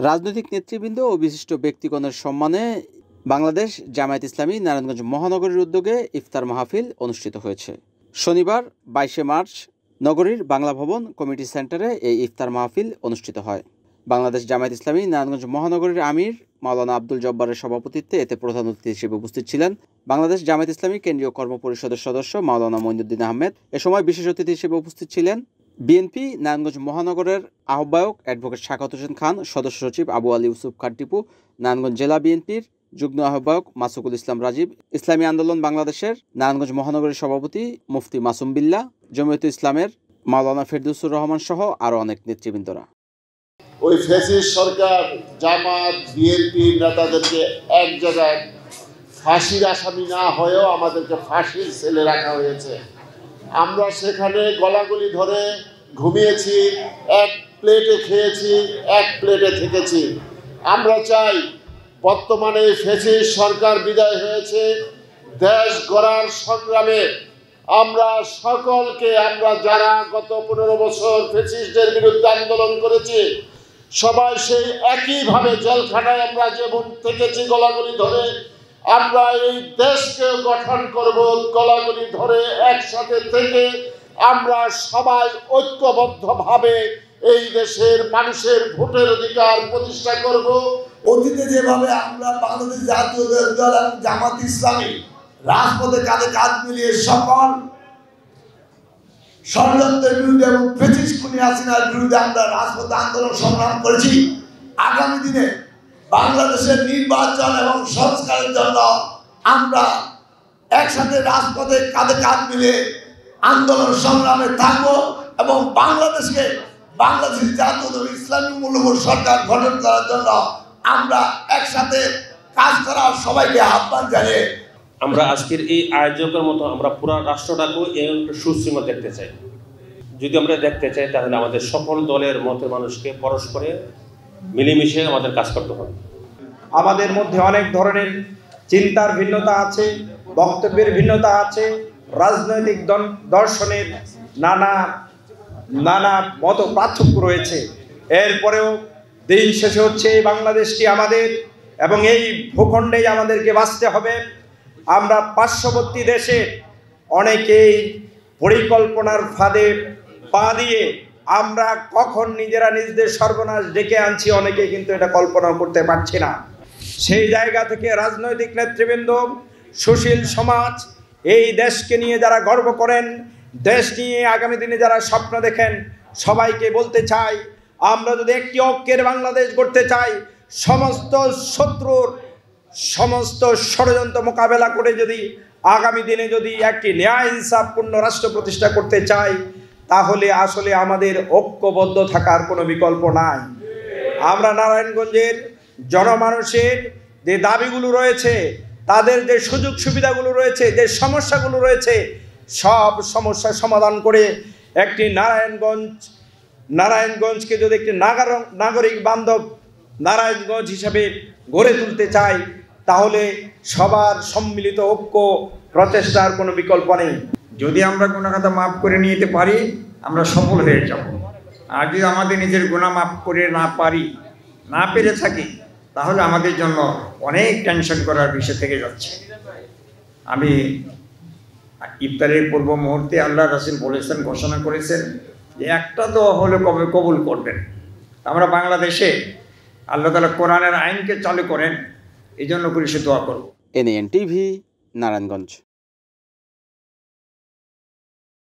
রাজনৈতিক নেতৃবৃন্দ ও বিশিষ্ট ব্যক্তিগণের সম্মানে বাংলাদেশ জামায়াত ইসলামী নারায়ণগঞ্জ মহানগরীর উদ্যোগে ইফতার মাহফিল অনুষ্ঠিত হয়েছে। শনিবার 22শে মার্চ নগরীর বাংলা ভবন কমিটি সেন্টারে এই ইফতার মাহফিল অনুষ্ঠিত হয়। বাংলাদেশ জামায়াত ইসলামী নারায়ণগঞ্জ মহানগরীর আমির মাওলানা আব্দুল জব্বারের সভাপতিত্বে এতে প্রধান অতিথি হিসেবে উপস্থিত ছিলেন বাংলাদেশ জামায়াত ইসলামী কেন্দ্রীয় কর্ম পরিষদের সদস্য মাওলানা মঈনুদ্দিন আহমেদ। এ সময় বিশেষ অতিথি হিসেবে উপস্থিত ছিলেন বিএনপি নারায়ণগঞ্জ মহানগরের আহ্বায়ক অ্যাডভোকেট শাখাওয়াত হোসেন খান, সদস্য সচিব আবু আলী ইউসুফ খান টিপু, নারায়ণগঞ্জ জেলা বিএনপির যুগ্ম আহ্বায়ক মাসুকুল ইসলাম রাজীব, ইসলামী আন্দোলন বাংলাদেশের নারায়ণগঞ্জ মহানগরীর সভাপতি মুফতি মাসুম বিল্লাহ, জমিয়তুল ইসলামের মাওলানা ফেরদৌসুর রহমান সহ আরও অনেক নেতৃবৃন্দরা। ওই ফ্যাসিস্ট সরকার জামাত বিএনপি নেতাদেরকে এক জায়গায় ফাঁসির আসামি না হয়েও আমাদেরকে ফাঁসির সেলে রাখা হয়েছে। আমরা সেখানে গলাগলি ধরে ঘুমিয়েছি, এক প্লেটে খেয়েছি, এক প্লেটে থেকেছি। আমরা চাই বর্তমানে ফ্যাসিস্ট সরকার বিদায় হয়েছে, দেশ গড়ার সংগ্রামে আমরা সকলকে, আমরা যারা গত 15 বছর ফ্যাসিস্টদের বিরুদ্ধে আন্দোলন করেছি, সবাই সেই একইভাবে জেলখানায় আমরা যেমন থেকেছি গলাগলি ধরে, আমরা এই দেশকে গঠন করব গলাগলি ধরে একসাথে থেকে। আমরা সবাই ঐক্যবদ্ধভাবে এই দেশের মানুষের ভোটের অধিকার প্রতিষ্ঠা করব। অতীতে যেভাবে আমরা বাংলাদেশ জাতীয় দল এবং জামাত ইসলামী রাজপথে কাঁধে কাঁধ মিলিয়ে সকল ষড়যন্ত্রের বিরুদ্ধে এবং ফ্যাসিস্ট খুনি হাসিনার বিরুদ্ধে আমরা রাজপথে আন্দোলন সংগ্রাম করেছি, আগামী দিনে বাংলাদেশের নির্বাচন এবং সংস্কারের জন্য আমরা একসাথে রাজপথে কাঁধে কাঁধ মিলিয়ে আন্দোলন সংগ্রামে থাকবো এবং বাংলাদেশকে বাংলাদেশের জাতীয় ইসলামী মূল্যবোধ সরকার গঠন করার জন্য আমরা একসাথে কাজ করার সবাইকে আহ্বান জানিয়ে আমরা আজকের এই আয়োজকের মতো আমরা পুরো রাষ্ট্রটাকেও এই সুশৃঙ্খল দেখতে চাই। যদি আমরা দেখতে চাই তাহলে আমাদের সকল দলের মতের মানুষকে পরস্পরে মিলেমিশে আমাদের কাজ করতে হবে। আমাদের মধ্যে অনেক ধরনের চিন্তার ভিন্নতা আছে, বক্তব্যের ভিন্নতা আছে, রাজনৈতিক দর্শনের নানা মত পার্থক্য রয়েছে। এরপরেও দিন শেষে হচ্ছে এই বাংলাদেশটি আমাদের এবং এই ভূখণ্ডেই আমাদেরকে বাঁচতে হবে। আমরা পার্শ্ববর্তী দেশে অনেকেই পরিকল্পনার ফাঁদে পা দিয়ে আমরা কখন নিজেরা নিজেদের সর্বনাশ ডেকে আনছি অনেকে কিন্তু এটা কল্পনা করতে পারছি না। সেই জায়গা থেকে রাজনৈতিক নেতৃবৃন্দ, সুশীল সমাজ, এই দেশকে নিয়ে যারা গর্ব করেন, দেশ নিয়ে আগামী দিনে যারা স্বপ্ন দেখেন, সবাইকে বলতে চাই, আমরা যদি একটি ঐক্যের বাংলাদেশ গড়তে চাই, সমস্ত শত্রুর সমস্ত ষড়যন্ত্র মোকাবেলা করে যদি আগামী দিনে যদি একটি ন্যায় ইনসাফপূর্ণ রাষ্ট্র প্রতিষ্ঠা করতে চাই, তাহলে আসলে আমাদের ঐক্যবদ্ধ থাকার কোনো বিকল্প নাই। আমরা নারায়ণগঞ্জের জনমানুষের যে দাবিগুলো রয়েছে, তাদের যে সুযোগ সুবিধাগুলো রয়েছে, যে সমস্যাগুলো রয়েছে, সব সমস্যার সমাধান করে একটি নারায়ণগঞ্জকে যদি একটি নাগরিক বান্ধব নারায়ণগঞ্জ হিসাবে গড়ে তুলতে চাই, তাহলে সবার সম্মিলিত ঐক্য প্রচেষ্টার কোনো বিকল্প নেই। যদি আমরা গুনাহ খাতা মাফ করে নিতে পারি, আমরা সফল হয়ে যাব। আর যদি আমাদের নিজের গুনাহ মাফ করে না পেরে থাকি, তাহলে আমাদের জন্য অনেক টেনশন করার বিষয় থেকে যাচ্ছে। আমি ইফতারের পূর্ব মুহূর্তে আল্লাহ রাসূল বলেছেন, ঘোষণা করেছেন যে একটা দোয়া হলে কবে কবুল করবেন। আমরা বাংলাদেশে আল্লাহ তাআলা কোরআনের আইনকে চালু করেন, এই জন্য করে সে দোয়া করব। NAN TV, Narayanganj.